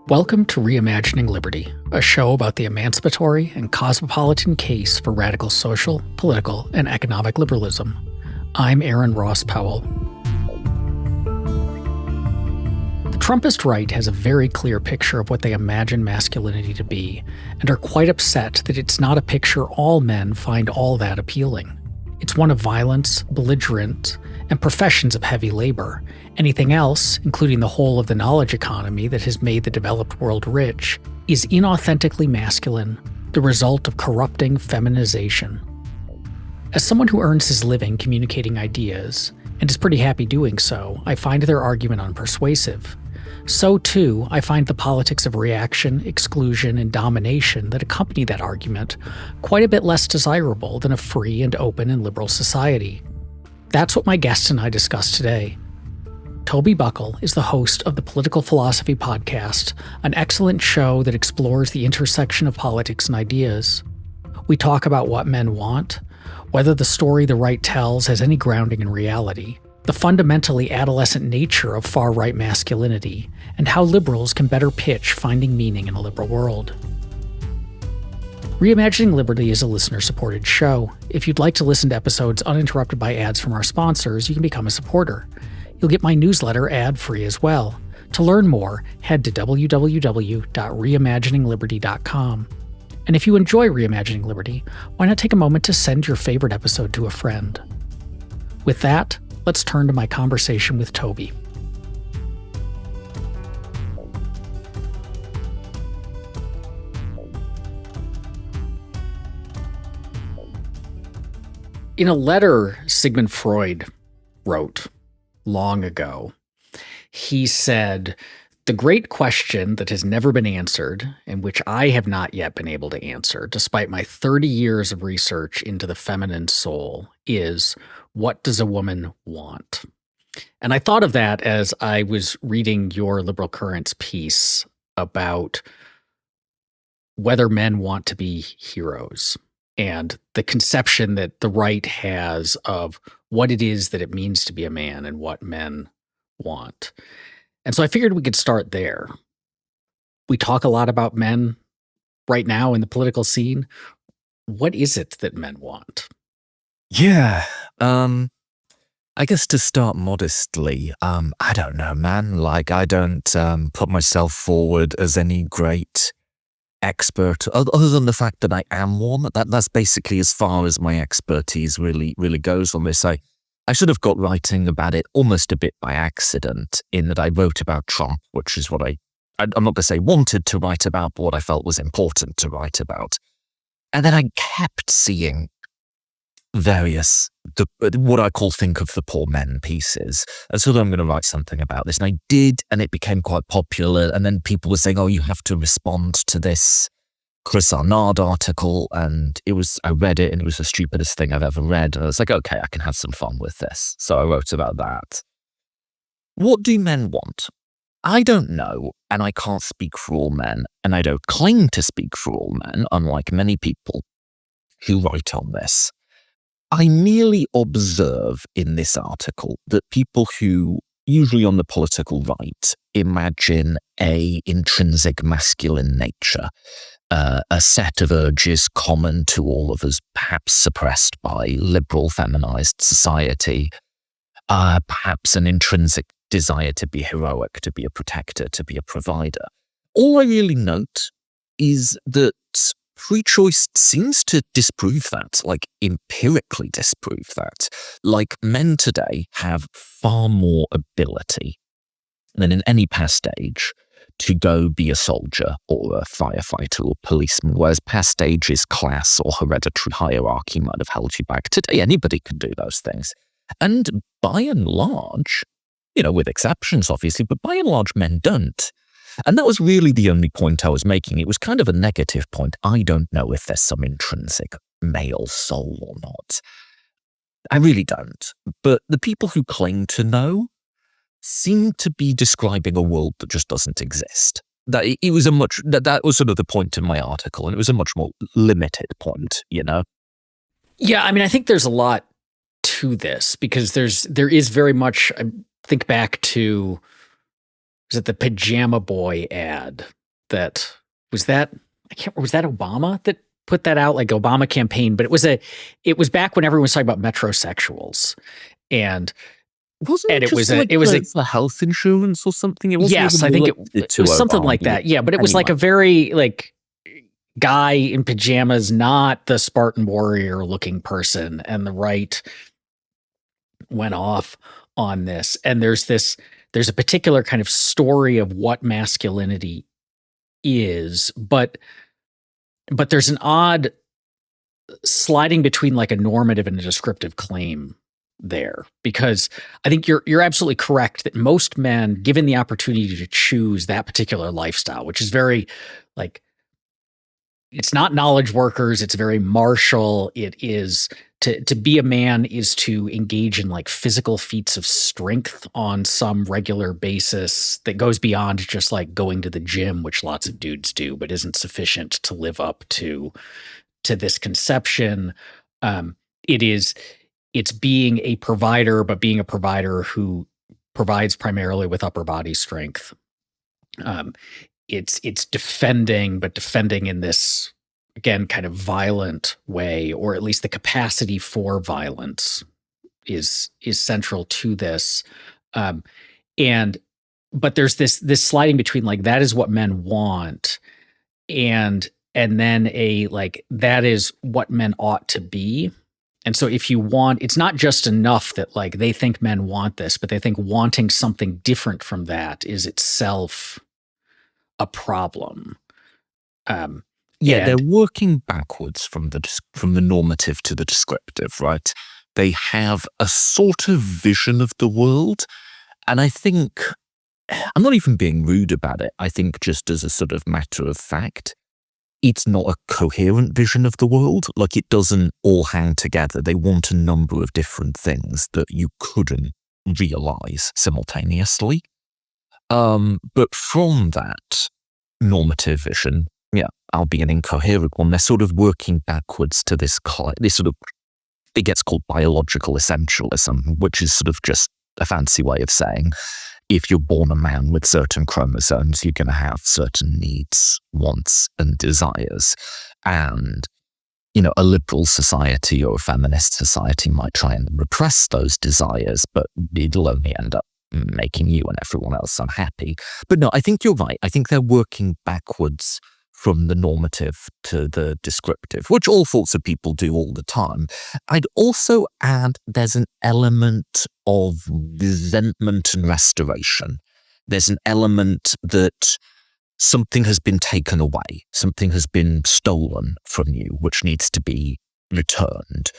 Welcome to Reimagining Liberty, a show about the emancipatory and cosmopolitan case for radical social, political, and economic liberalism. I'm Aaron Ross Powell. The Trumpist right has a very clear picture of what they imagine masculinity to be, and are quite upset that it's not a picture all men find all that appealing. It's one of violence, belligerence, and professions of heavy labor. Anything else, including the whole of the knowledge economy that has made the developed world rich, is inauthentically masculine, the result of corrupting feminization. As someone who earns his living communicating ideas, and is pretty happy doing so, I find their argument unpersuasive. So too, I find the politics of reaction, exclusion, and domination that accompany that argument quite a bit less desirable than a free and open and liberal society. That's what my guest and I discuss today. Toby Buckle is the host of the Political Philosophy Podcast, an excellent show that explores the intersection of politics and ideas. We talk about what men want, whether the story the right tells has any grounding in reality, the fundamentally adolescent nature of far-right masculinity, and how liberals can better pitch finding meaning in a liberal world. Reimagining Liberty is a listener-supported show. If you'd like to listen to episodes uninterrupted by ads from our sponsors, you can become a supporter. You'll get my newsletter ad-free as well. To learn more, head to www.reimaginingliberty.com. And if you enjoy Reimagining Liberty, why not take a moment to send your favorite episode to a friend? With that, let's turn to my conversation with Toby. In a letter Sigmund Freud wrote long ago, he said, "The great question that has never been answered, and which I have not yet been able to answer, despite my 30 years of research into the feminine soul, is, what does a woman want?" And I thought of that as I was reading your Liberal Currents piece about whether men want to be heroes and the conception that the right has of what it is that it means to be a man and what men want. And so I figured we could start there. We talk a lot about men right now in the political scene. What is it that men want? Yeah, I guess to start modestly, I don't know, man. Like, I don't put myself forward as any great expert, other than the fact that I am one. That's basically as far as my expertise really goes on this. I should have got writing about it almost a bit by accident, in that I wrote about Trump, which is what I'm not going to say wanted to write about, but what I felt was important to write about. And then I kept seeing various, what I call think of the poor men pieces. And so I'm going to write something about this. And I did, and it became quite popular. And then people were saying, oh, you have to respond to this Chris Arnard article. And I read it, and it was the stupidest thing I've ever read. And I was like, okay, I can have some fun with this. So I wrote about that. What do men want? I don't know, and I can't speak for all men. And I don't claim to speak for all men, unlike many people who write on this. I merely observe in this article that people who, usually on the political right, imagine a intrinsic masculine nature, a set of urges common to all of us, perhaps suppressed by liberal feminized society, perhaps an intrinsic desire to be heroic, to be a protector, to be a provider. All I really note is that free choice seems to disprove that, like empirically disprove that. Like, men today have far more ability than in any past age to go be a soldier or a firefighter or policeman, whereas past ages, class or hereditary hierarchy might have held you back. Today, anybody can do those things. And by and large, with exceptions obviously, but by and large men don't. And that was really the only point I was making. It was kind of a negative point. I don't know if there's some intrinsic male soul or not. I really don't. But the people who claim to know seem to be describing a world that just doesn't exist. That was sort of the point in my article, and it was a much more limited point, Yeah, I mean, I think there's a lot to this, because there is very much, I think back to was it the pajama boy ad that was that was that Obama that put that out, like Obama campaign, but it was back when everyone was talking about metrosexuals. And Wasn't and it just like it was a for health insurance or something? It wasn't yes, even I think related it to was something like Obama. that. Yeah, but it was like Anyway. a very like guy in pajamas, not the Spartan warrior looking person, and the right went off on this. And there's a particular kind of story of what masculinity is, but there's an odd sliding between like a normative and a descriptive claim there, because I think you're absolutely correct that most men, given the opportunity to choose that particular lifestyle, which is very like, it's not knowledge workers, it's very martial. It is to be a man is to engage in like physical feats of strength on some regular basis that goes beyond just like going to the gym, which lots of dudes do, but isn't sufficient to live up to this conception. Um, it is it's being a provider, but being a provider who provides primarily with upper body strength. Um, it's defending, but defending in this again kind of violent way, or at least the capacity for violence is central to this. Um, and but there's this sliding between like that is what men want, and then a like that is what men ought to be. And so if you want, it's not just enough that like they think men want this, but they think wanting something different from that is itself a problem. Yeah, they're And working backwards from the normative to the descriptive, right? They have a sort of vision of the world, and I think I'm not even being rude about it. I think just as a sort of matter of fact, it's not a coherent vision of the world. Like, it doesn't all hang together. They want a number of different things that you couldn't realize simultaneously. But from that normative vision, yeah, albeit an incoherent one, they're sort of working backwards to this sort of, it gets called biological essentialism, which is sort of just a fancy way of saying if you're born a man with certain chromosomes, you're going to have certain needs, wants, and desires. And, you know, a liberal society or a feminist society might try and repress those desires, but it'll only end up making you and everyone else unhappy. But no, I think you're right. I think they're working backwards from the normative to the descriptive, which all sorts of people do all the time. I'd also add there's an element of resentment and restoration. There's an element that something has been taken away, something has been stolen from you, which needs to be returned.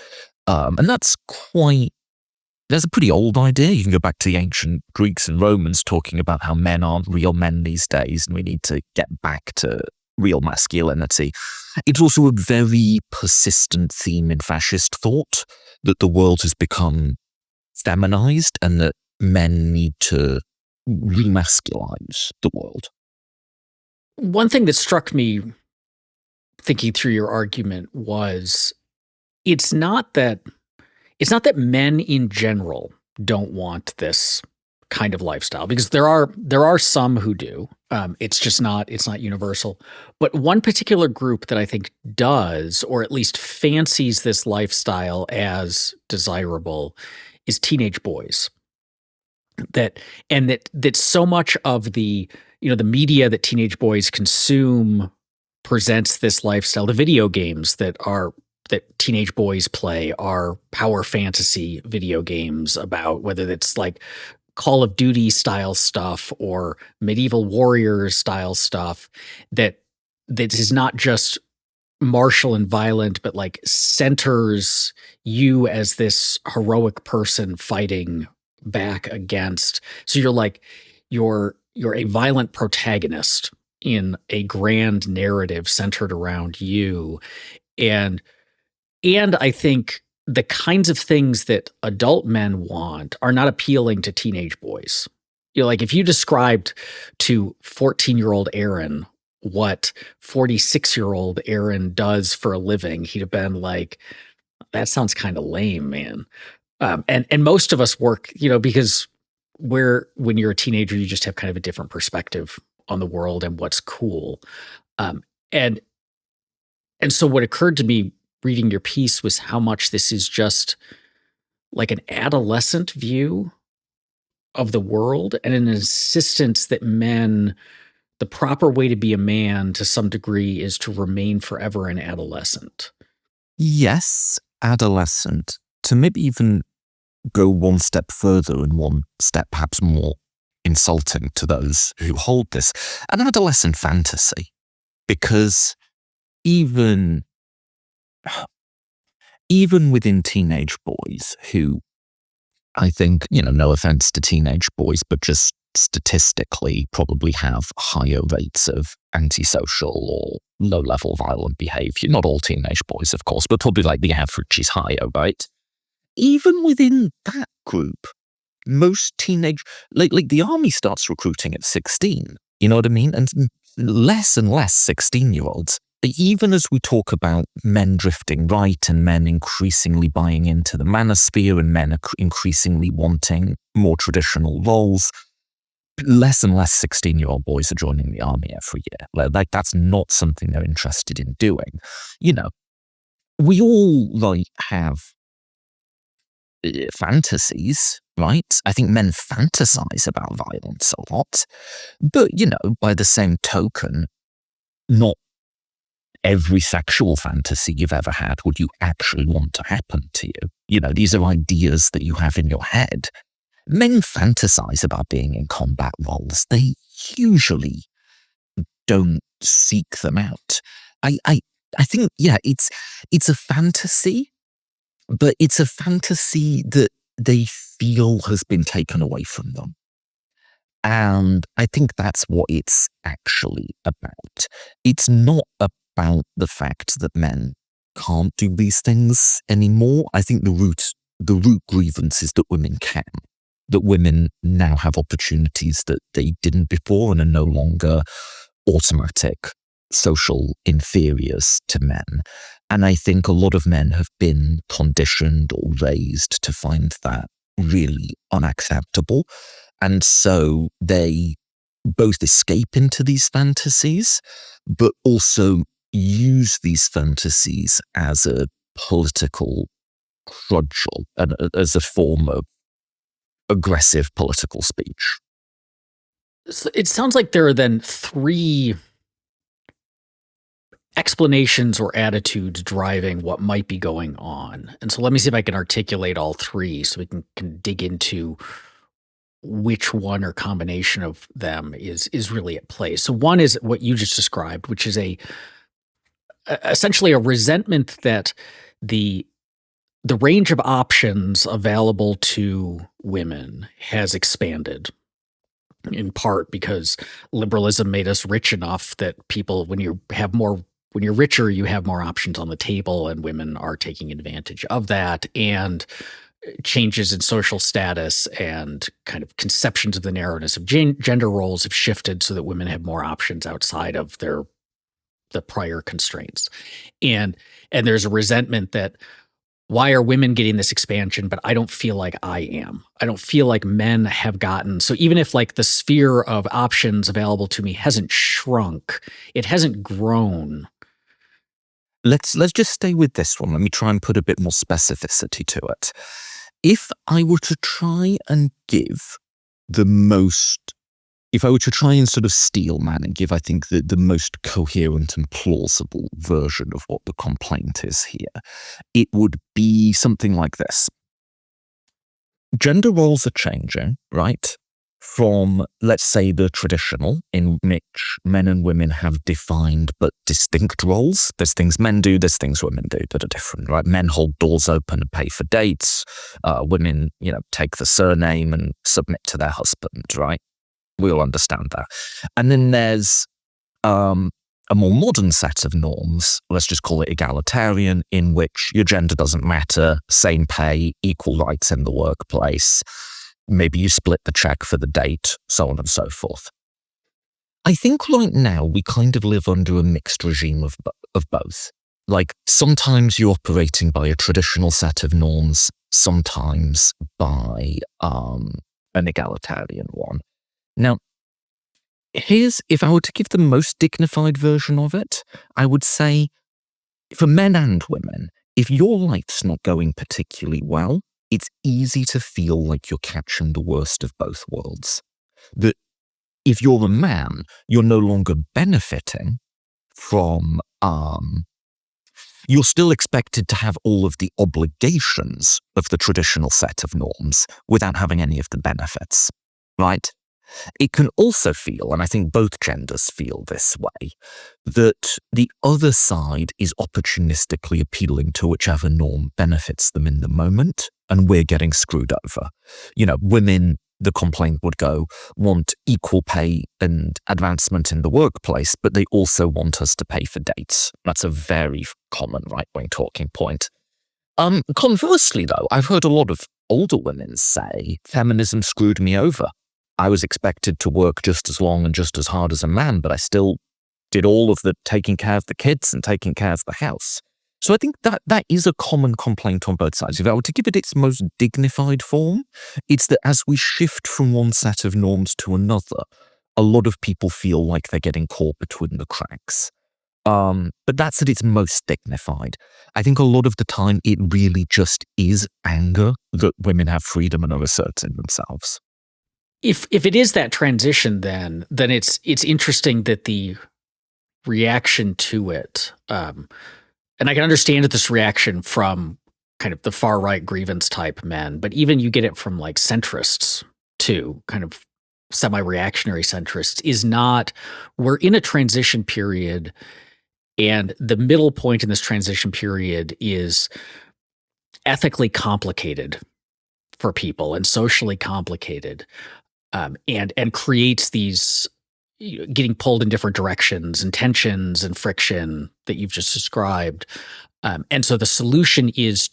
And that's a pretty old idea. You can go back to the ancient Greeks and Romans talking about how men aren't real men these days and we need to get back to real masculinity. It's also a very persistent theme in fascist thought that the world has become feminized and that men need to remasculinize the world. one thing that struck me thinking through your argument was it's not that men in general don't want this kind of lifestyle, because there are some who do. It's not universal. But one particular group that I think does, or at least fancies this lifestyle as desirable, is teenage boys. That so much of the the media that teenage boys consume presents this lifestyle. The video games that teenage boys play are power fantasy video games about whether it's like Call of Duty style stuff or medieval warriors style stuff that is not just martial and violent, but like centers you as this heroic person fighting back against. So you're a violent protagonist in a grand narrative centered around you. And I think the kinds of things that adult men want are not appealing to teenage boys. Like if you described to 14-year-old Aaron what 46-year-old Aaron does for a living, he'd have been like, that sounds kind of lame, man. And most of us work, because where when you're a teenager, you just have kind of a different perspective on the world and what's cool. Um, and and so what occurred to me reading your piece was how much this is just like an adolescent view of the world and an insistence that men, the proper way to be a man to some degree is to remain forever an adolescent. Yes, adolescent. To maybe even go one step further and one step perhaps more insulting to those who hold this, an adolescent fantasy. Because even within teenage boys who, I think, no offense to teenage boys, but just statistically probably have higher rates of antisocial or low-level violent behavior. Not all teenage boys, of course, but probably like the average is higher, right? Even within that group, most teenage, like the army starts recruiting at 16, you know what I mean? And less 16-year-olds. Even as we talk about men drifting right and men increasingly buying into the manosphere and men increasingly wanting more traditional roles, less and less 16-year-old boys are joining the army every year. Like that's not something they're interested in doing. We all have fantasies, right? I think men fantasize about violence a lot, but by the same token, not every sexual fantasy you've ever had would you actually want to happen to you. These are ideas that you have in your head. Men fantasize about being in combat roles. They usually don't seek them out. I think, it's a fantasy, but it's a fantasy that they feel has been taken away from them. And I think that's what it's actually about. It's not about the fact that men can't do these things anymore. I think the root grievance is that women can. That women now have opportunities that they didn't before and are no longer automatic social inferiors to men. And I think a lot of men have been conditioned or raised to find that really unacceptable. And so they both escape into these fantasies, but also use these fantasies as a political cudgel and as a form of aggressive political speech. So it sounds like there are then three explanations or attitudes driving what might be going on. And so let me see if I can articulate all three so we can dig into which one or combination of them is really at play. So one is what you just described, which is essentially a resentment that the range of options available to women has expanded, in part because liberalism made us rich enough that people, when you're richer, you have more options on the table, and women are taking advantage of that. And changes in social status and kind of conceptions of the narrowness of gender roles have shifted so that women have more options outside of the prior constraints. And there's a resentment that, why are women getting this expansion, but I don't feel like I am? I don't feel like men have gotten. So even if like the sphere of options available to me hasn't shrunk, it hasn't grown. Let's just stay with this one. Let me try and put a bit more specificity to it. If I were to try and sort of steel man and give, I think, the most coherent and plausible version of what the complaint is here, it would be something like this. Gender roles are changing, right? From, let's say, the traditional, in which men and women have defined but distinct roles. There's things men do, there's things women do that are different, right? Men hold doors open and pay for dates. Women, take the surname and submit to their husband, right? We all understand that. And then there's a more modern set of norms, let's just call it egalitarian, in which your gender doesn't matter, same pay, equal rights in the workplace. Maybe you split the check for the date, so on and so forth. I think right now we kind of live under a mixed regime of both. Like, sometimes you're operating by a traditional set of norms, sometimes by an egalitarian one. Now, if I were to give the most dignified version of it, I would say for men and women, if your life's not going particularly well, it's easy to feel like you're catching the worst of both worlds. That if you're a man, you're no longer benefiting from, you're still expected to have all of the obligations of the traditional set of norms without having any of the benefits, right? It can also feel, and I think both genders feel this way, that the other side is opportunistically appealing to whichever norm benefits them in the moment, and we're getting screwed over. Women, the complaint would go, want equal pay and advancement in the workplace, but they also want us to pay for dates. That's a very common right-wing talking point. Conversely, though, I've heard a lot of older women say, feminism screwed me over. I was expected to work just as long and just as hard as a man, but I still did all of the taking care of the kids and taking care of the house. So I think that is a common complaint on both sides. If I were to give it its most dignified form, it's that as we shift from one set of norms to another, a lot of people feel like they're getting caught between the cracks. But that's at its most dignified. I think a lot of the time it really just is anger that women have freedom and are asserting themselves. If it is that transition, then it's interesting that the reaction to it, and I can understand this reaction from kind of the far right grievance type men, but even you get it from like centrists too, kind of semi-reactionary centrists, is not, we're in a transition period, and the middle point in this transition period is ethically complicated for people and socially complicated. And creates these getting pulled in different directions and tensions and friction that you've just described. And so the solution is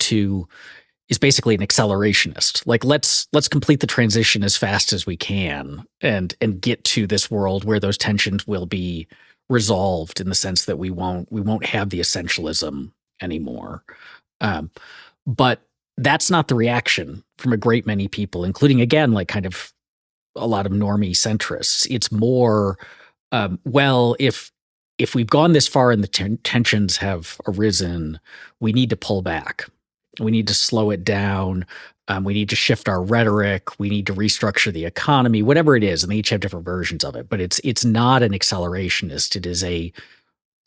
basically an accelerationist. Like let's complete the transition as fast as we can and get to this world where those tensions will be resolved in the sense that we won't have the essentialism anymore. But that's not the reaction from a great many people, including again, like kind of a lot of normie centrists. It's more, well, if we've gone this far and the tensions have arisen, we need to pull back. We need to slow it down. We need to shift our rhetoric. We need to restructure the economy, whatever it is. And they each have different versions of it. But it's not an accelerationist. It is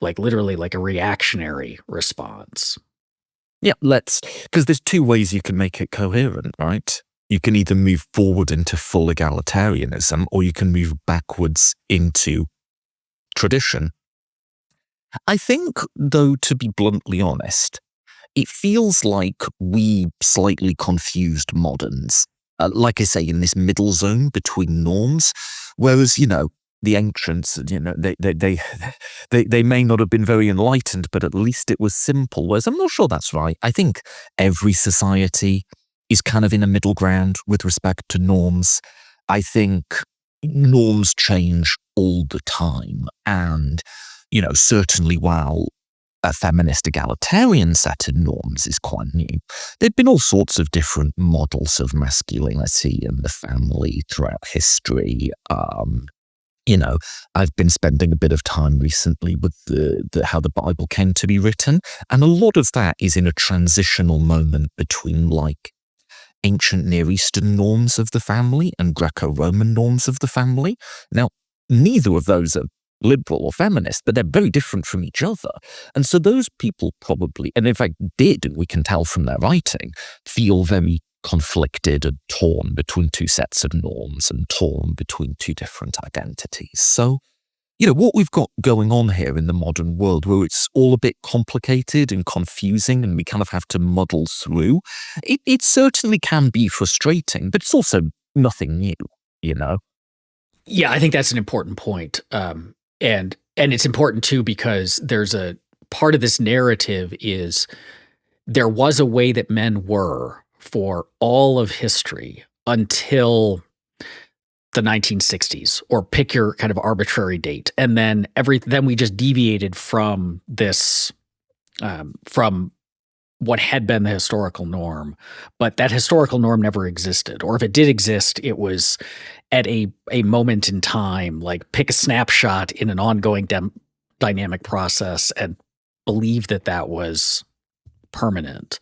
literally like a reactionary response. Yeah, because there's two ways you can make it coherent, right? You can either move forward into full egalitarianism or you can move backwards into tradition. I think, though, to be bluntly honest, it feels like we slightly confused moderns, like I say, in this middle zone between norms, whereas, the ancients, they may not have been very enlightened, but at least it was simple, whereas I'm not sure that's right. I think every society is kind of in a middle ground with respect to norms. I think norms change all the time. And, certainly while a feminist egalitarian set of norms is quite new, there've been all sorts of different models of masculinity in the family throughout history. I've been spending a bit of time recently with how the Bible came to be written. And a lot of that is in a transitional moment between like ancient Near Eastern norms of the family and Greco-Roman norms of the family. Now, neither of those are liberal or feminist, but they're very different from each other. And so those people probably, and in fact did, and we can tell from their writing, feel very conflicted and torn between two sets of norms and torn between two different identities. So, what we've got going on here in the modern world, where it's all a bit complicated and confusing and we kind of have to muddle through, it certainly can be frustrating, but it's also nothing new, Yeah, I think that's an important point. And it's important too, because there's a part of this narrative is there was a way that men were for all of history until the 1960s, or pick your kind of arbitrary date. And then we just deviated from this, from what had been the historical norm, but that historical norm never existed. Or if it did exist, it was at a moment in time, like pick a snapshot in an ongoing dynamic process and believe that that was permanent.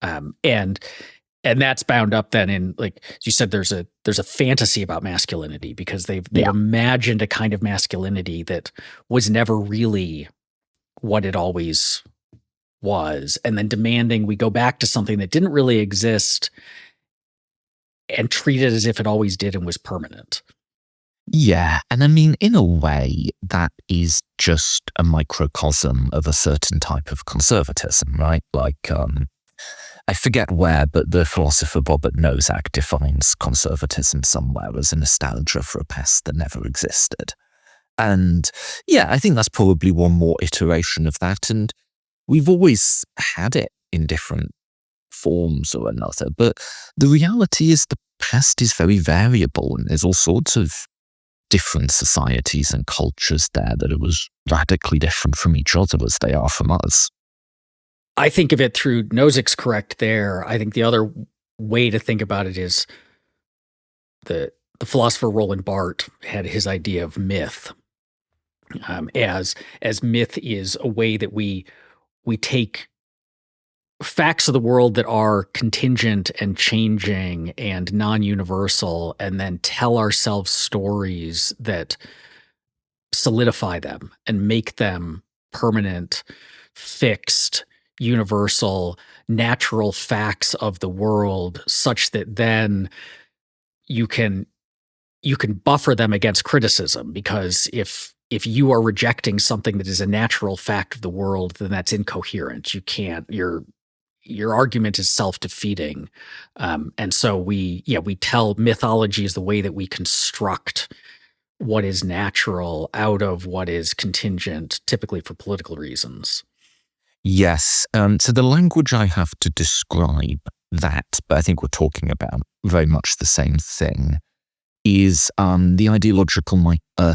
And that's bound up then in, like you said, there's a fantasy about masculinity because they've imagined a kind of masculinity that was never really what it always was, and then demanding we go back to something that didn't really exist and treat it as if it always did and was permanent. Yeah, and I mean, in a way, that is just a microcosm of a certain type of conservatism, right? Like, I forget where, but the philosopher Robert Nozick defines conservatism somewhere as a nostalgia for a past that never existed. And yeah, I think that's probably one more iteration of that. And we've always had it in different forms or another. But the reality is the past is very variable, and there's all sorts of different societies and cultures there that are as radically different from each other as they are from us. I think of it through Nozick's correct there. I think the other way to think about it is the philosopher Roland Barthes had his idea of myth, as myth is a way that we take facts of the world that are contingent and changing and non-universal, and then tell ourselves stories that solidify them and make them permanent, fixed, universal, natural facts of the world, such that then you can buffer them against criticism. Because if you are rejecting something that is a natural fact of the world, then that's incoherent. You can't. Your argument is self-defeating. And so we tell mythology is the way that we construct what is natural out of what is contingent, typically for political reasons. Yes. So the language I have to describe that, but I think we're talking about very much the same thing, is the ideological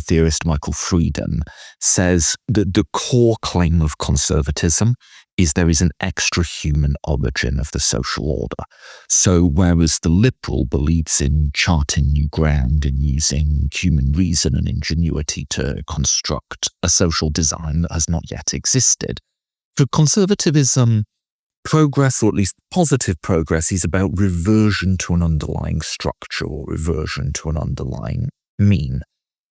theorist Michael Freedom says that the core claim of conservatism is there is an extra-human origin of the social order. So whereas the liberal believes in charting new ground and using human reason and ingenuity to construct a social design that has not yet existed, for conservatism, progress, or at least positive progress, is about reversion to an underlying structure or reversion to an underlying mean.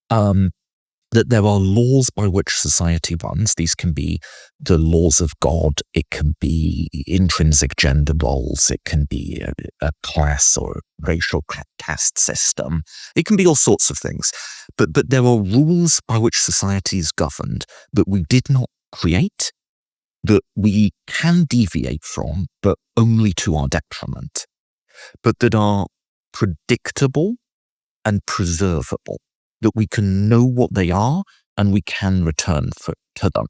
That there are laws by which society runs. These can be the laws of God, it can be intrinsic gender roles, it can be a class or racial caste system, it can be all sorts of things. But there are rules by which society is governed that we did not create, that we can deviate from, but only to our detriment, but that are predictable and preservable, that we can know what they are and we can return to them.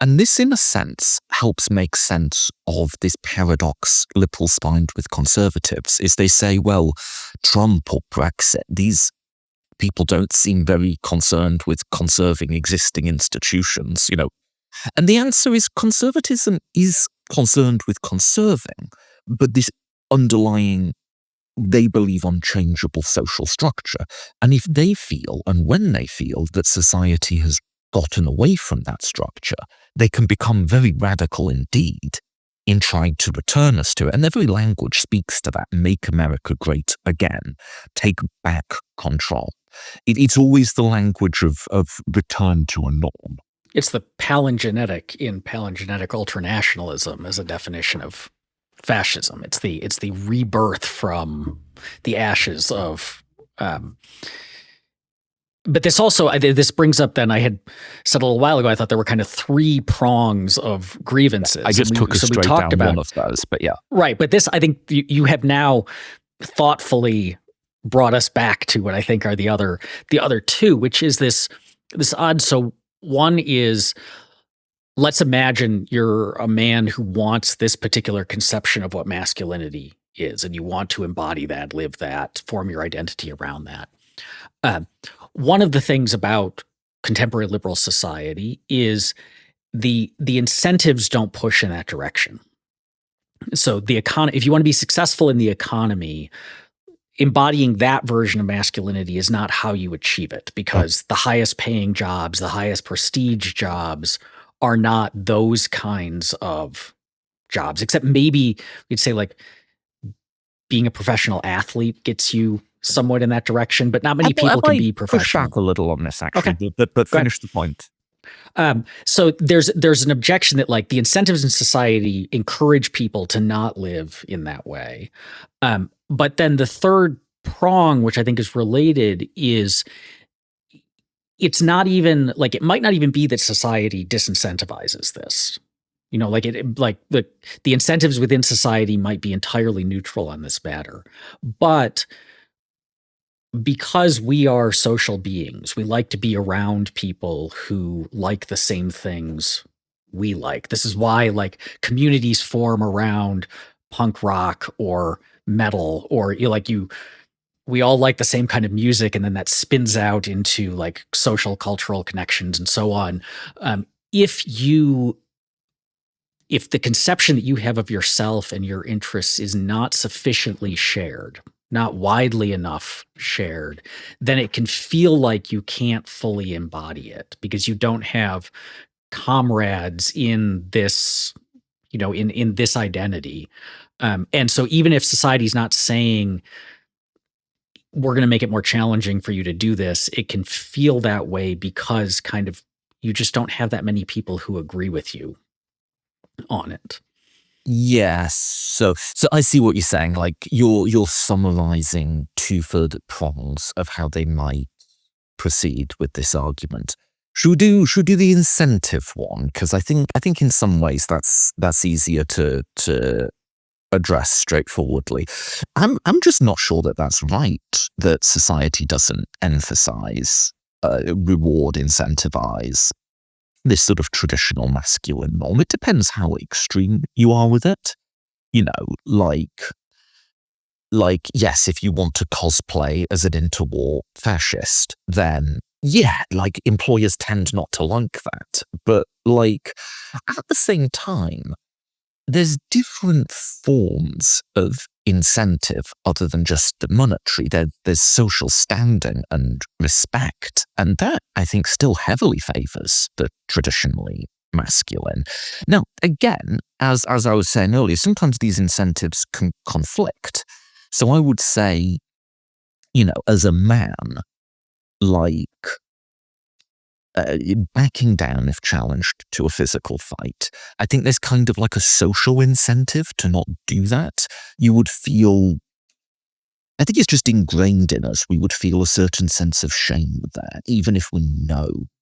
And this, in a sense, helps make sense of this paradox liberals find with conservatives, is they say, well, Trump or Brexit, these people don't seem very concerned with conserving existing institutions, And the answer is conservatism is concerned with conserving, but this underlying, they believe, unchangeable social structure. And if they feel, and when they feel, that society has gotten away from that structure, they can become very radical indeed in trying to return us to it. And their very language speaks to that. Make America great again. Take back control. It's always the language of return to a norm. It's the palingenetic in palingenetic ultranationalism as a definition of fascism. It's the rebirth from the ashes of. But this also, this brings up, then I had said a little while ago, I thought there were kind of three prongs of grievances. I just took us straight down one of those, but yeah. Right, but this, I think you have now thoughtfully brought us back to what I think are the other two, which is this odd. So one is, let's imagine you're a man who wants this particular conception of what masculinity is, and you want to embody that, live that, form your identity around that. One of the things about contemporary liberal society is the incentives don't push in that direction. So if you want to be successful in the economy, embodying that version of masculinity is not how you achieve it, because the highest paying jobs, the highest prestige jobs are not those kinds of jobs, except maybe we'd say like being a professional athlete gets you somewhat in that direction, but not many I people can might be push professional. back a little on this, actually, Okay, but go ahead. finish the point. So there's an objection that like the incentives in society encourage people to not live in that way. But then the third prong, which I think is related, is it's not even like it might not even be that society disincentivizes this. Like like the incentives within society might be entirely neutral on this matter. But because we are social beings, we like to be around people who like the same things we like. This is why like communities form around punk rock or metal, or we all like the same kind of music, and then that spins out into like social cultural connections and so on. Um, if you if the conception that you have of yourself and your interests is not sufficiently shared, not widely enough shared, then it can feel like you can't fully embody it because you don't have comrades in this, in this identity. And so even if society's not saying we're going to make it more challenging for you to do this, it can feel that way because kind of you just don't have that many people who agree with you on it. Yes. So I see what you're saying. Like you're summarizing two further prongs of how they might proceed with this argument. Should we do the incentive one? Because I think in some ways that's easier to address straightforwardly. I'm just not sure that that's right. That society doesn't emphasize, reward, incentivize this sort of traditional masculine norm. It depends how extreme you are with it. You know, like yes, if you want to cosplay as an interwar fascist, then yeah, like employers tend not to like that. But like at the same time, there's different forms of incentive other than just the monetary. There's social standing and respect, and that I think still heavily favors the traditionally masculine. Now, again, as I was saying earlier, sometimes these incentives can conflict. So I would say, as a man, like backing down if challenged to a physical fight. I think there's kind of like a social incentive to not do that. You would feel, I think it's just ingrained in us, we would feel a certain sense of shame with that, even if we know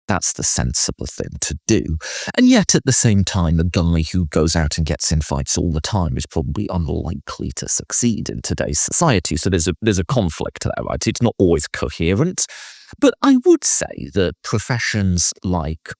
that's the sensible thing to do. And yet at the same time, a guy who goes out and gets in fights all the time is probably unlikely to succeed in today's society. So there's a conflict there, right? It's not always coherent. But I would say that professions like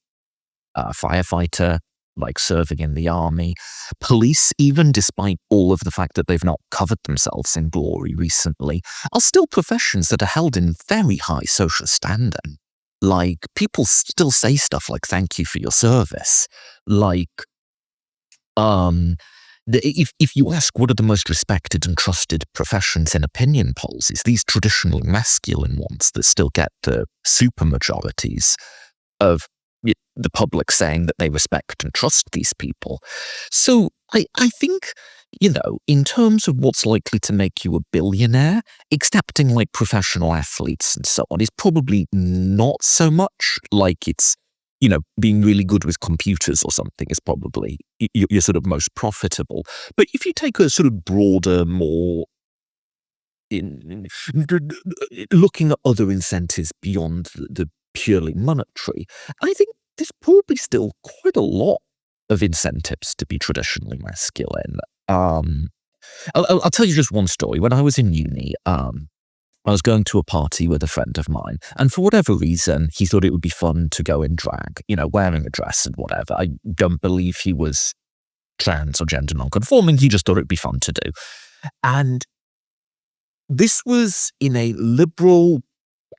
firefighter, like serving in the army, police, even despite all of the fact that they've not covered themselves in glory recently, are still professions that are held in very high social standing. Like, people still say stuff like, thank you for your service. Like, if you ask what are the most respected and trusted professions in opinion polls, it's these traditionally masculine ones that still get the super majorities of the public saying that they respect and trust these people. So I think, in terms of what's likely to make you a billionaire, accepting like professional athletes and so on is probably not so much. Like it's, being really good with computers or something is probably your sort of most profitable. But if you take a sort of broader, more looking at other incentives beyond the purely monetary, I think there's probably still quite a lot of incentives to be traditionally masculine. I'll tell you just one story. When I was in uni, I was going to a party with a friend of mine, and for whatever reason, he thought it would be fun to go in drag, wearing a dress and whatever. I don't believe he was trans or gender non-conforming. He just thought it'd be fun to do. And this was in a liberal,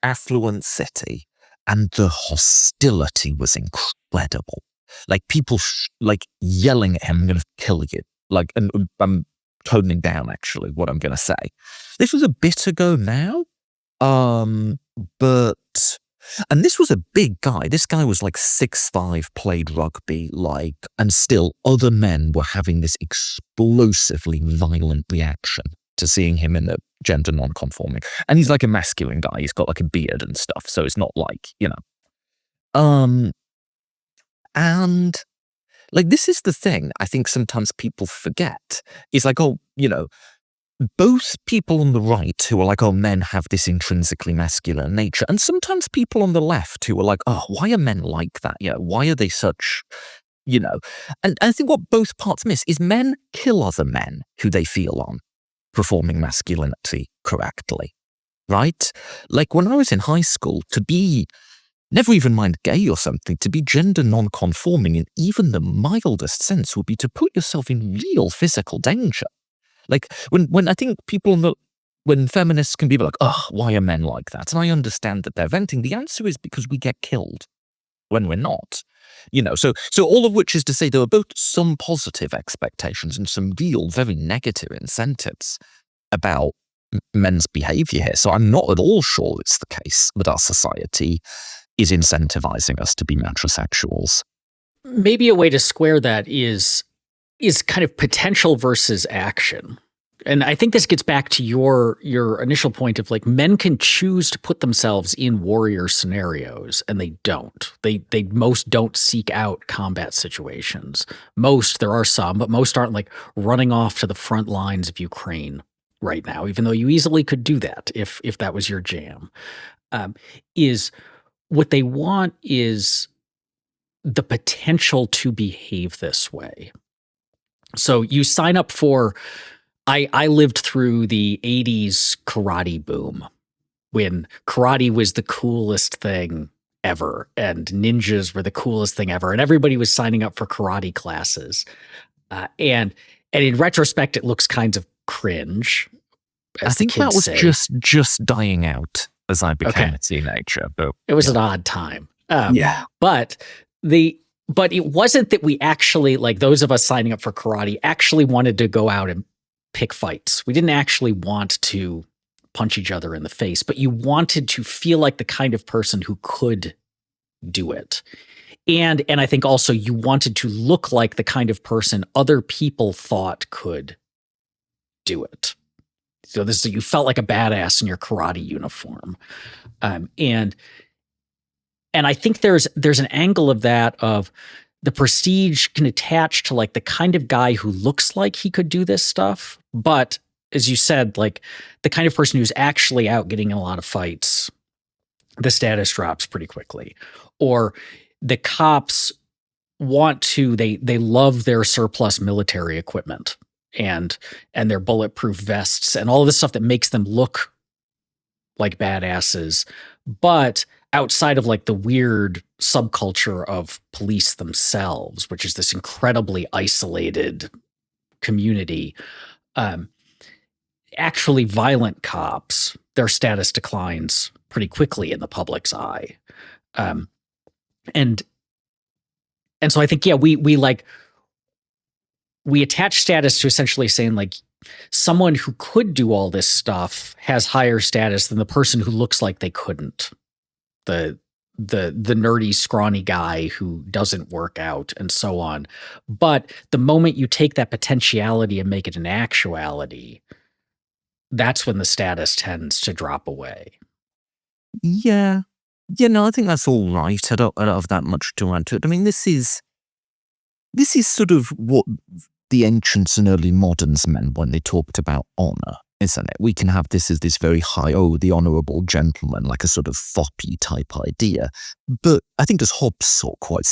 affluent city, and the hostility was incredible. Like people like yelling at him, "I'm going to kill you." Like, and I'm toning down actually what I'm going to say. This was a bit ago now, but and this was a big guy. This guy was like 6'5", played rugby, like, and still other men were having this explosively violent reaction to seeing him in the gender non-conforming. And he's like a masculine guy. He's got like a beard and stuff, so it's not like, and like, this is the thing I think sometimes people forget. It's like, both people on the right who are like, oh, men have this intrinsically masculine nature, and sometimes people on the left who are like, oh, why are men like that? Why are they such, And I think what both parts miss is men kill other men who they feel on performing masculinity correctly, right? Like, when I was in high school, to be, never even mind gay or something, to be gender non-conforming in even the mildest sense would be to put yourself in real physical danger. Like, when I think when feminists can be like, oh, why are men like that? And I understand that they're venting. The answer is because we get killed when we're not. So all of which is to say there are both some positive expectations and some real, very negative incentives about men's behavior here. So I'm not at all sure it's the case that our society is incentivizing us to be metrosexuals. Maybe a way to square that is kind of potential versus action. And I think this gets back to your initial point of like, men can choose to put themselves in warrior scenarios, and they don't. They most don't seek out combat situations. There are some, but most aren't like running off to the front lines of Ukraine right now, even though you easily could do that if that was your jam. Is what they want is the potential to behave this way. So you sign up for, I lived through the 80s karate boom when karate was the coolest thing ever and ninjas were the coolest thing ever. And everybody was signing up for karate classes. And in retrospect, it looks kind of cringe. I think that was just dying out as I became a teenager. But it was an odd time. Yeah. But it wasn't that we actually, like those of us signing up for karate, actually wanted to go out and pick fights. We didn't actually want to punch each other in the face, but you wanted to feel like the kind of person who could do it. And I think also you wanted to look like the kind of person other people thought could do it. So you felt like a badass in your karate uniform. And I think there's an angle of that of the prestige can attach to like the kind of guy who looks like he could do this stuff. But as you said, like the kind of person who's actually out getting in a lot of fights, the status drops pretty quickly. Or the cops they love their surplus military equipment and their bulletproof vests and all of this stuff that makes them look like badasses. But outside of like the weird subculture of police themselves, which is this incredibly isolated community, actually violent cops, their status declines pretty quickly in the public's eye. And so I think, we attach status to essentially saying like someone who could do all this stuff has higher status than the person who looks like they couldn't. The nerdy, scrawny guy who doesn't work out and so on. But the moment you take that potentiality and make it an actuality, that's when the status tends to drop away. Yeah. I think that's all right. I don't have that much to add to it. I mean, this is sort of what the ancients and early moderns meant when they talked about honor, isn't it? We can have this as this very high, the honorable gentleman, like a sort of foppy type idea. But I think as Hobbes saw quite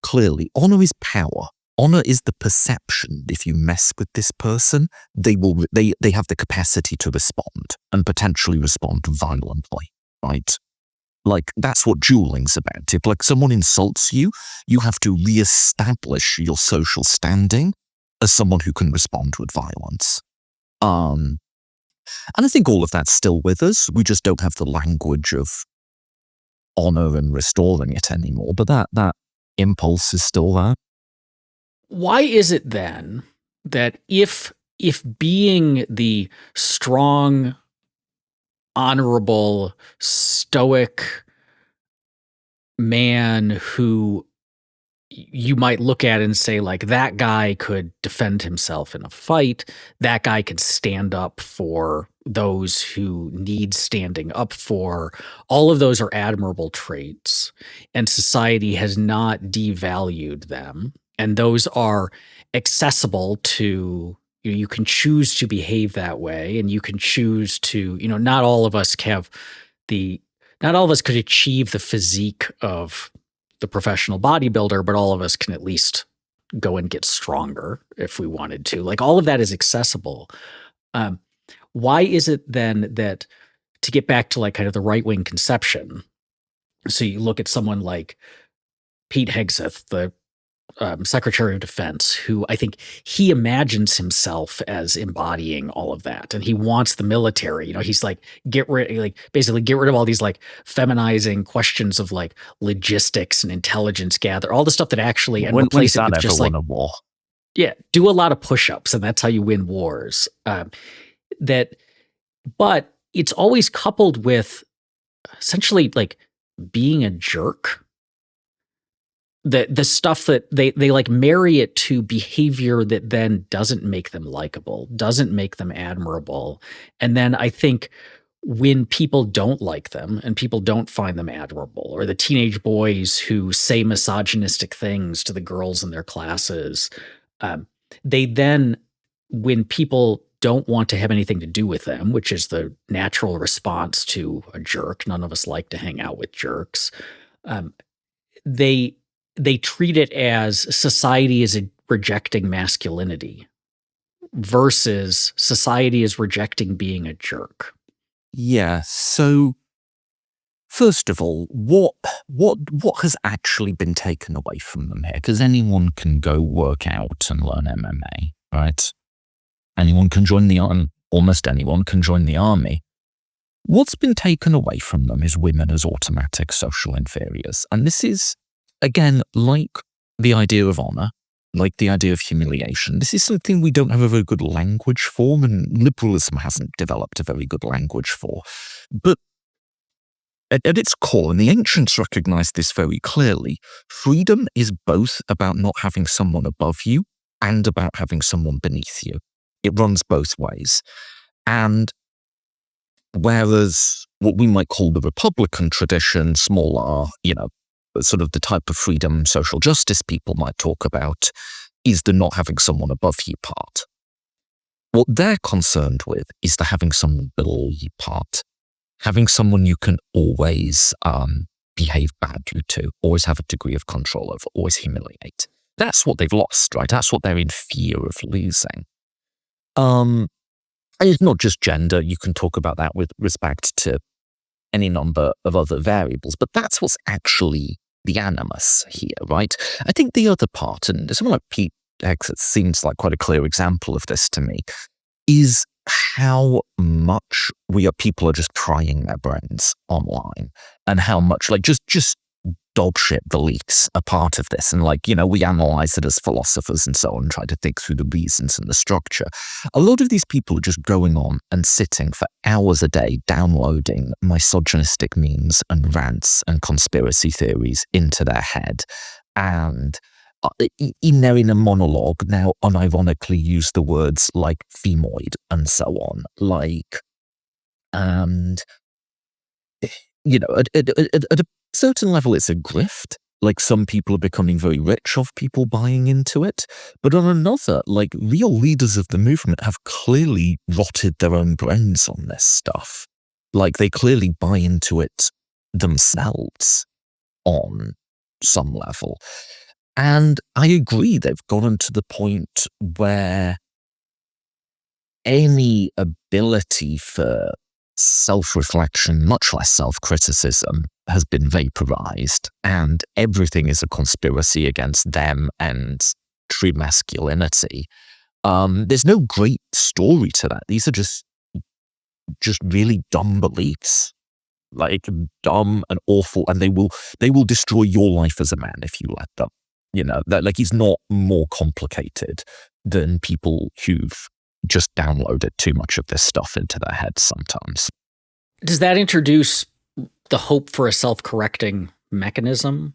clearly, honor is power. Honor is the perception that if you mess with this person, they have the capacity to respond and potentially respond violently, right? Like, that's what dueling's about. If like someone insults you, you have to reestablish your social standing as someone who can respond with violence. And I think all of that's still with us. We just don't have the language of honor and restoring it anymore. But that impulse is still there. Why is it then that if being the strong, honorable, stoic man who you might look at and say, like, that guy could defend himself in a fight, that guy could stand up for those who need standing up for, all of those are admirable traits, and society has not devalued them, and those are accessible to you. You can choose to behave that way, and you can choose to, not all of us have the not all of us could achieve the physique of the professional bodybuilder, but all of us can at least go and get stronger if we wanted to. Like, all of that is accessible. Um, why is it then that, to get back to like kind of the right wing conception? So you look at someone like Pete Hegseth, the Secretary of Defense, who I think he imagines himself as embodying all of that, and he wants the military. He's like, basically get rid of all these like feminizing questions of like logistics and intelligence gather, all the stuff that actually, and replace it with just like, a war? Yeah, do a lot of push-ups, and that's how you win wars. That, but it's always coupled with essentially like being a jerk. The stuff that they like marry it to behavior that then doesn't make them likable, doesn't make them admirable. And then I think when people don't like them and people don't find them admirable, or the teenage boys who say misogynistic things to the girls in their classes, they then, when people don't want to have anything to do with them, which is the natural response to a jerk — none of us like to hang out with jerks — they treat it as society is rejecting masculinity versus society is rejecting being a jerk. Yeah. So, first of all, what has actually been taken away from them here? Because anyone can go work out and learn MMA, right? Anyone can join the army. Almost anyone can join the army. What's been taken away from them is women as automatic social inferiors. And this is, again, like the idea of honor, like the idea of humiliation. This is something we don't have a very good language for, and liberalism hasn't developed a very good language for. But at its core, and the ancients recognized this very clearly, freedom is both about not having someone above you and about having someone beneath you. It runs both ways. And whereas what we might call the Republican tradition, small r, sort of the type of freedom social justice people might talk about, is the not having someone above you part. What they're concerned with is the having someone below you part. Having someone you can always behave badly to, always have a degree of control over, always humiliate. That's what they've lost, right? That's what they're in fear of losing. And it's not just gender. You can talk about that with respect to any number of other variables, but that's what's actually the animus here, right? I think the other part, and someone like Pete Hegseth seems like quite a clear example of this to me, is how much people are just prying their brains online, and how much just dog shit beliefs are part of this. And we analyze it as philosophers and so on, try to think through the reasons and the structure. A lot of these people are just going on and sitting for hours a day downloading misogynistic memes and rants and conspiracy theories into their head. And in their inner monologue now unironically use the words like femoid and so on. And at a certain level, it's a grift. Like, some people are becoming very rich off people buying into it. But on another, real leaders of the movement have clearly rotted their own brains on this stuff. They clearly buy into it themselves on some level. And I agree, they've gotten to the point where any ability for self-reflection, much less self-criticism, has been vaporized, and everything is a conspiracy against them and true masculinity. There's no great story to that. These are just really dumb beliefs, dumb and awful, and they will destroy your life as a man if you let them. It's not more complicated than people who've just downloaded too much of this stuff into their heads sometimes. Does that introduce the hope for a self-correcting mechanism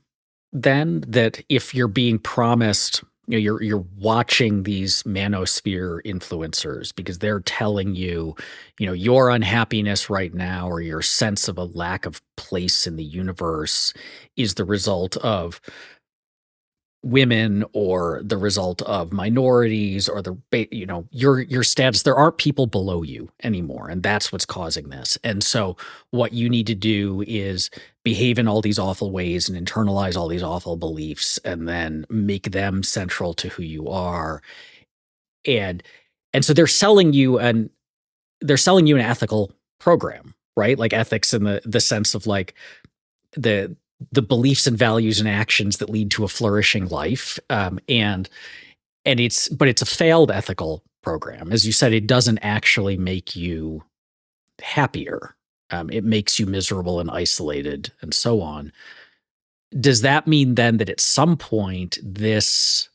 then, that if you're being promised, you're watching these manosphere influencers because they're telling you, your unhappiness right now or your sense of a lack of place in the universe is the result of women or the result of minorities or your status. There aren't people below you anymore, and that's what's causing this. And so what you need to do is behave in all these awful ways and internalize all these awful beliefs and then make them central to who you are. And and so they're selling you an ethical program, right? Like ethics in the sense of like the the beliefs and values and actions that lead to a flourishing life. But it's a failed ethical program. As you said, it doesn't actually make you happier. It makes you miserable and isolated and so on. Does that mean then that at some point this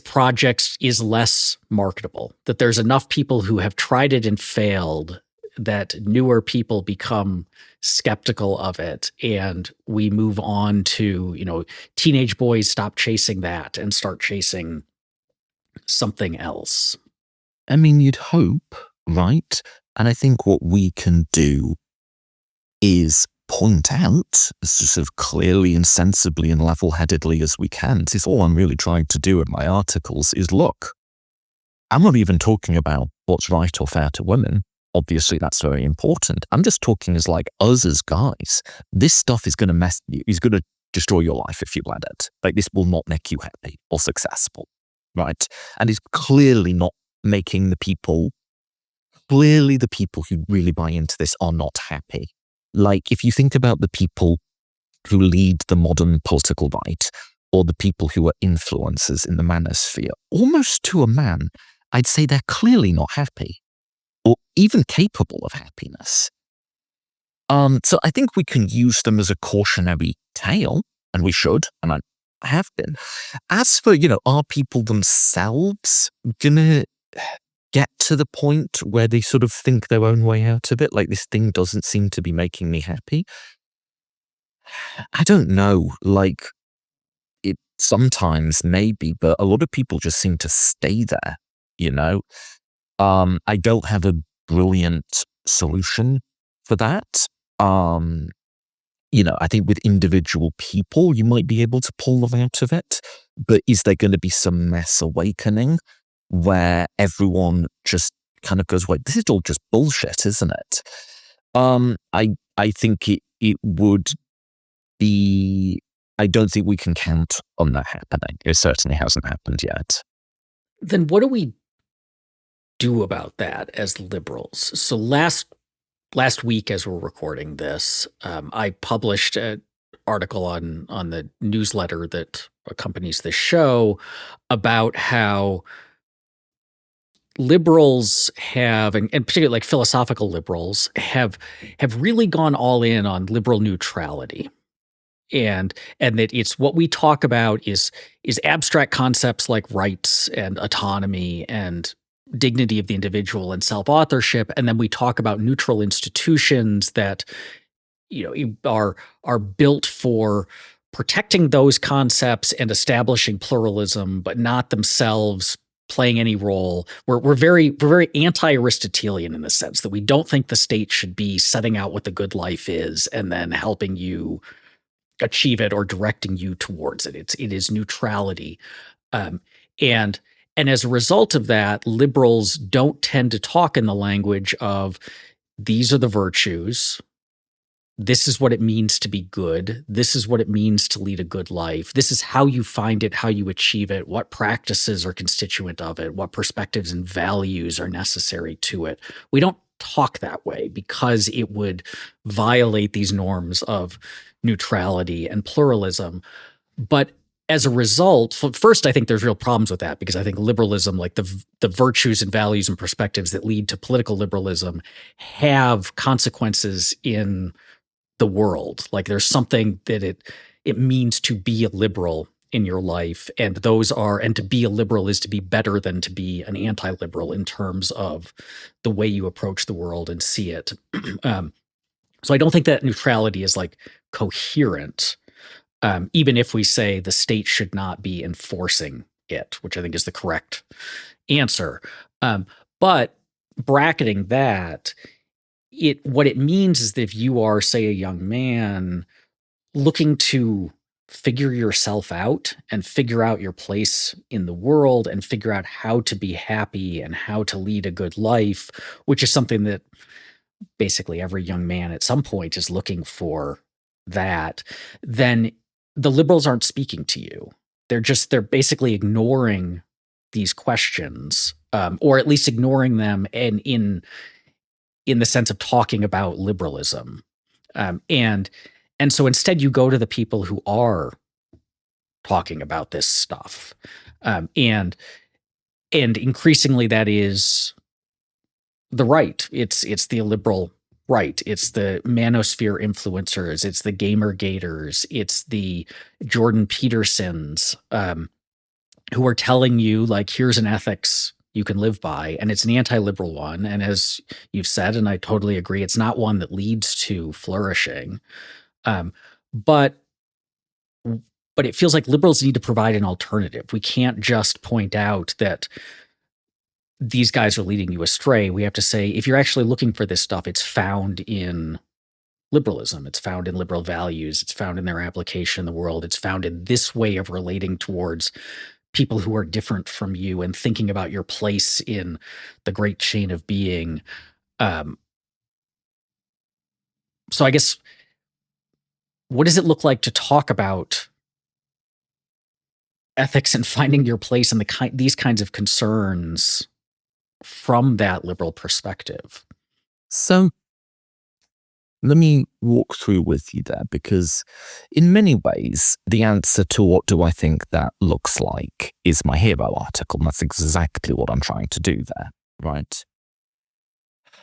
project is less marketable, that there's enough people who have tried it and failed that newer people become skeptical of it, and we move on to, teenage boys stop chasing that and start chasing something else? I mean, you'd hope, right? And I think what we can do is point out as sort of clearly and sensibly and level-headedly as we can. This is all I'm really trying to do in my articles is, look, I'm not even talking about what's right or fair to women. Obviously, that's very important. I'm just talking as like us as guys. This stuff is going to mess you. It's going to destroy your life if you let it. Like, this will not make you happy or successful, right? And it's clearly not making the people who really buy into this are not happy. Like, if you think about the people who lead the modern political right or the people who are influencers in the manosphere, almost to a man, I'd say they're clearly not happy or even capable of happiness. So I think we can use them as a cautionary tale, and we should, and I have been. As for, are people themselves gonna get to the point where they sort of think their own way out of it? Like, this thing doesn't seem to be making me happy. I don't know. Like, it sometimes maybe, but a lot of people just seem to stay there, I don't have a brilliant solution for that. I think with individual people, you might be able to pull them out of it, but is there going to be some mass awakening where everyone just kind of goes, "Wait, this is all just bullshit, isn't it?" I think it would be. I don't think we can count on that happening. It certainly hasn't happened yet. Then what do we do about that as liberals? So last week, as we're recording this, I published an article on the newsletter that accompanies the show about how liberals have, and particularly like philosophical liberals have really gone all in on liberal neutrality. And that it's what we talk about is abstract concepts like rights and autonomy and dignity of the individual and self-authorship, and then we talk about neutral institutions that are built for protecting those concepts and establishing pluralism, but not themselves playing any role. We're very anti-Aristotelian in the sense that we don't think the state should be setting out what the good life is and then helping you achieve it or directing you towards it. It is neutrality. And as a result of that, liberals don't tend to talk in the language of these are the virtues. This is what it means to be good. This is what it means to lead a good life. This is how you find it, how you achieve it, what practices are constituent of it, what perspectives and values are necessary to it. We don't talk that way because it would violate these norms of neutrality and pluralism. But as a result, first, I think there's real problems with that because I think liberalism, like the virtues and values and perspectives that lead to political liberalism, have consequences in the world. Like, there's something that it means to be a liberal in your life, and to be a liberal is to be better than to be an anti-liberal in terms of the way you approach the world and see it. So I don't think that neutrality is like coherent, even if we say the state should not be enforcing it, which I think is the correct answer. But bracketing that, what it means is that if you are, say, a young man looking to figure yourself out and figure out your place in the world and figure out how to be happy and how to lead a good life, which is something that basically every young man at some point is looking for, that, then the liberals aren't speaking to you. They're basically ignoring these questions, or at least ignoring them, and in the sense of talking about liberalism. And so instead you go to the people who are talking about this stuff. And increasingly that is the right. It's the illiberal right. It's the manosphere influencers. It's the gamergaters. It's the Jordan Petersons, who are telling you, like, here's an ethics you can live by, and it's an anti-liberal one. And as you've said, and I totally agree, it's not one that leads to flourishing. But it feels like liberals need to provide an alternative. We can't just point out that these guys are leading you astray. We have to say, if you're actually looking for this stuff, it's found in liberalism. It's found in liberal values. It's found in their application in the world. It's found in this way of relating towards people who are different from you and thinking about your place in the great chain of being. So I guess, what does it look like to talk about ethics and finding your place in these kinds of concerns from that liberal perspective? So let me walk through with you there, because in many ways, the answer to what do I think that looks like is my hero article. And that's exactly what I'm trying to do there, right?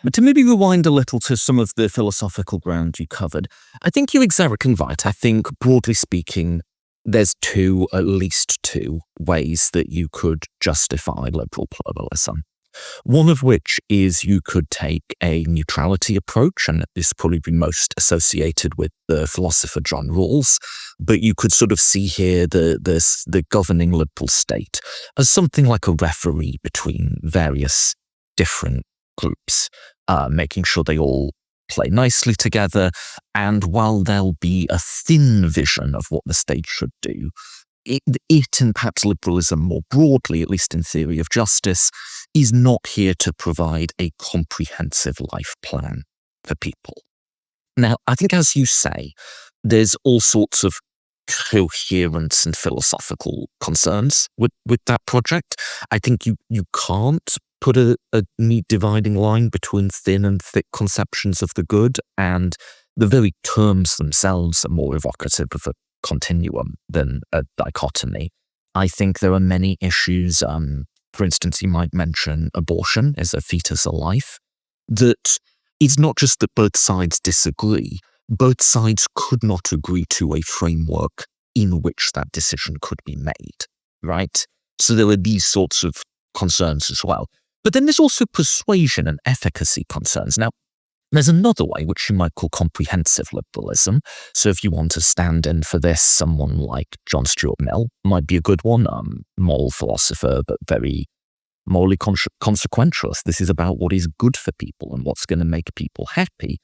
But to maybe rewind a little to some of the philosophical ground you covered, I think you're exactly right. I think, broadly speaking, there's at least two ways that you could justify liberal pluralism. One of which is you could take a neutrality approach, and this probably be most associated with the philosopher John Rawls, but you could sort of see here the governing liberal state as something like a referee between various different groups, making sure they all play nicely together. And while there'll be a thin vision of what the state should do, it and perhaps liberalism more broadly, at least in theory of justice, is not here to provide a comprehensive life plan for people. Now, I think, as you say, there's all sorts of coherence and philosophical concerns with that project. I think you can't put a neat dividing line between thin and thick conceptions of the good, and the very terms themselves are more evocative of a continuum than a dichotomy. I think there are many issues, for instance, you might mention abortion as a fetus a life, that it's not just that both sides disagree, both sides could not agree to a framework in which that decision could be made, right? So there are these sorts of concerns as well. But then there's also persuasion and efficacy concerns. Now, there's another way, which you might call comprehensive liberalism. So if you want to stand in for this, someone like John Stuart Mill might be a good one, moral philosopher, but very morally consequentialist. This is about what is good for people and what's going to make people happy.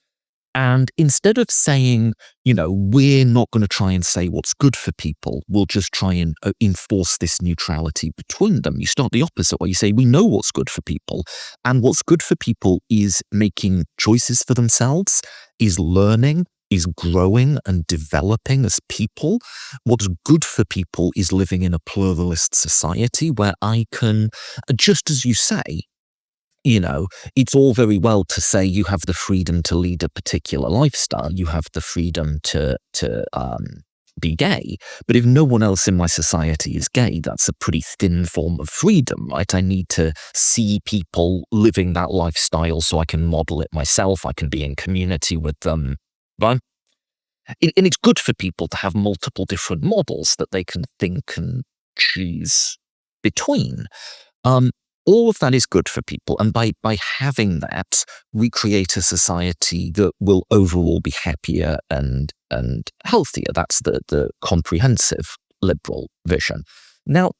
And instead of saying, we're not going to try and say what's good for people, we'll just try and enforce this neutrality between them, you start the opposite way. You say, we know what's good for people. And what's good for people is making choices for themselves, is learning, is growing and developing as people. What's good for people is living in a pluralist society where I can, just as you say, it's all very well to say you have the freedom to lead a particular lifestyle. You have the freedom to be gay. But if no one else in my society is gay, that's a pretty thin form of freedom, right? I need to see people living that lifestyle so I can model it myself. I can be in community with them, right? And it's good for people to have multiple different models that they can think and choose between. All of that is good for people. And by having that, we create a society that will overall be happier and healthier. That's the comprehensive liberal vision. Now,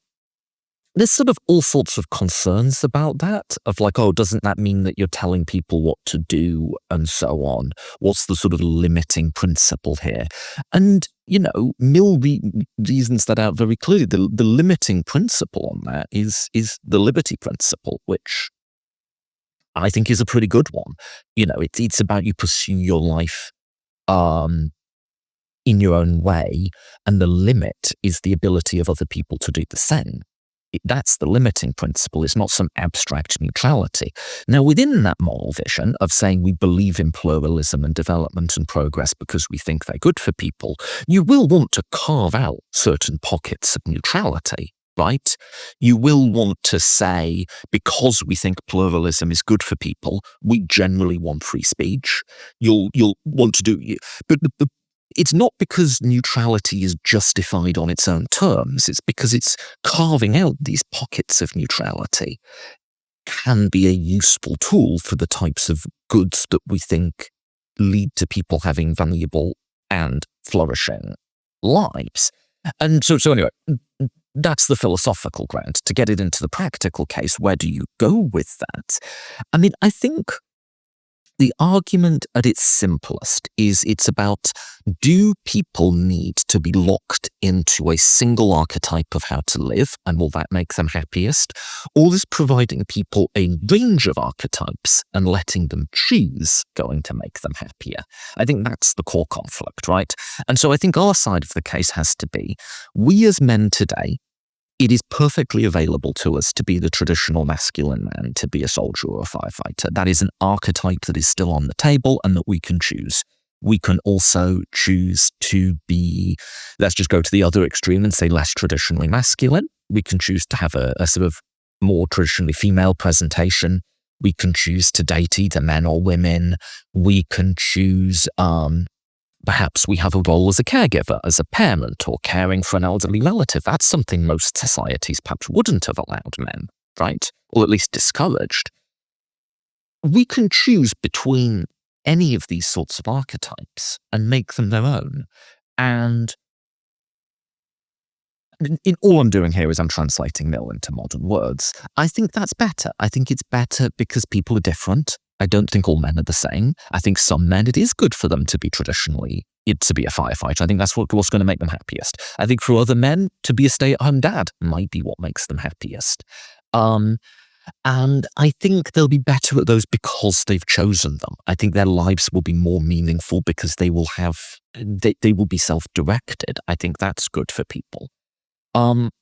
there's sort of all sorts of concerns about that, of like, oh, doesn't that mean that you're telling people what to do and so on? What's the sort of limiting principle here? And, Mill reasons that out very clearly. The limiting principle on that is the liberty principle, which I think is a pretty good one. It's about you pursuing your life in your own way, and the limit is the ability of other people to do the same. That's the limiting principle. It's not some abstract neutrality. Now, within that moral vision of saying we believe in pluralism and development and progress because we think they're good for people, you will want to carve out certain pockets of neutrality, right? You will want to say, because we think pluralism is good for people, we generally want free speech. You'll want to do, but it's not because neutrality is justified on its own terms. It's because it's carving out these pockets of neutrality can be a useful tool for the types of goods that we think lead to people having valuable and flourishing lives. And so anyway, that's the philosophical ground. To get it into the practical case, where do you go with that? I mean, I think the argument at its simplest is it's about, do people need to be locked into a single archetype of how to live, and will that make them happiest? Or is providing people a range of archetypes and letting them choose going to make them happier? I think that's the core conflict, right? And so I think our side of the case has to be, we as men today, it is perfectly available to us to be the traditional masculine man, to be a soldier or a firefighter. That is an archetype that is still on the table and that we can choose. We can also choose to be, let's just go to the other extreme and say less traditionally masculine. We can choose to have a sort of more traditionally female presentation. We can choose to date either men or women. We can choose, perhaps we have a role as a caregiver, as a parent, or caring for an elderly relative. That's something most societies perhaps wouldn't have allowed men, right? Or at least discouraged. We can choose between any of these sorts of archetypes and make them their own. And all I'm doing here is I'm translating Mill into modern words. I think that's better. I think it's better because people are different. I don't think all men are the same. I think some men, it is good for them to be traditionally, to be a firefighter. I think that's what's going to make them happiest. I think for other men, to be a stay-at-home dad might be what makes them happiest. And I think they'll be better at those because they've chosen them. I think their lives will be more meaningful because they will be self-directed. I think that's good for people. And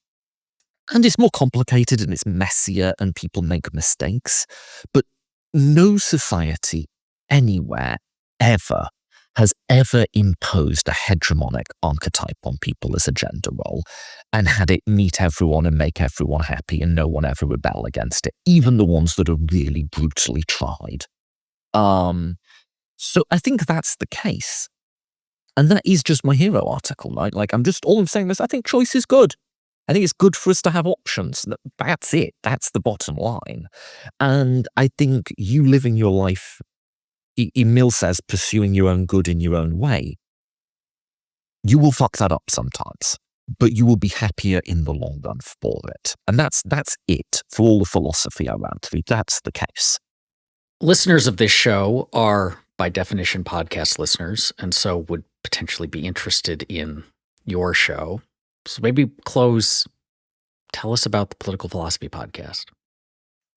it's more complicated and it's messier and people make mistakes. But no society anywhere ever has ever imposed a hegemonic archetype on people as a gender role and had it meet everyone and make everyone happy and no one ever rebel against it, even the ones that are really brutally tried. So I think that's the case. And that is just my hero article, right? Like all I'm saying is I think choice is good. I think it's good for us to have options. That's it. That's the bottom line. And I think you living your life, Emil says, pursuing your own good in your own way, you will fuck that up sometimes, but you will be happier in the long run for it. And that's it for all the philosophy around it. That's the case. Listeners of this show are, by definition, podcast listeners, and so would potentially be interested in your show. So maybe tell us about the Political Philosophy podcast.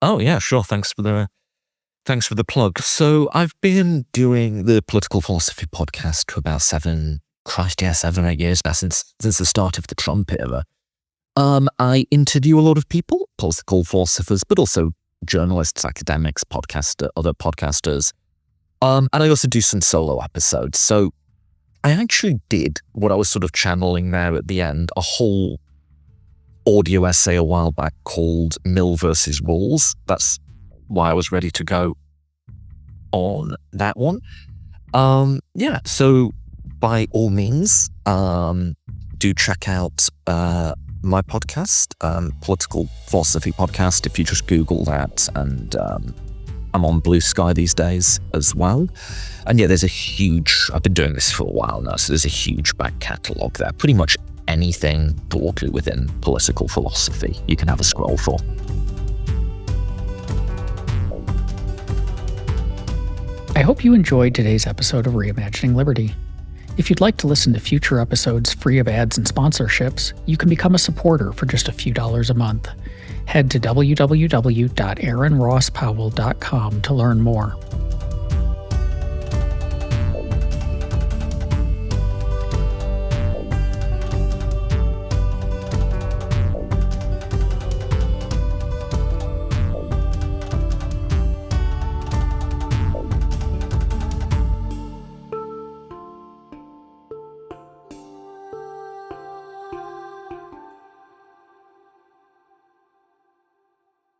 Oh yeah, sure. Thanks for the plug. So I've been doing the Political Philosophy podcast for about 7 or 8 years now, since the start of the Trump era. I interview a lot of people, political philosophers, but also journalists, academics, other podcasters. And I also do some solo episodes. So I actually did what I was sort of channeling there at the end, a whole audio essay a while back called Mill versus Rules. That's why I was ready to go on that one. So by all means, do check out my podcast, Political Philosophy Podcast, if you just Google that. And I'm on Blue Sky these days as well. And yeah, I've been doing this for a while now, so there's a huge back catalogue there. Pretty much anything broadly within political philosophy you can have a scroll for. I hope you enjoyed today's episode of Reimagining Liberty. If you'd like to listen to future episodes free of ads and sponsorships, you can become a supporter for just a few dollars a month. Head to www.aaronrosspowell.com to learn more.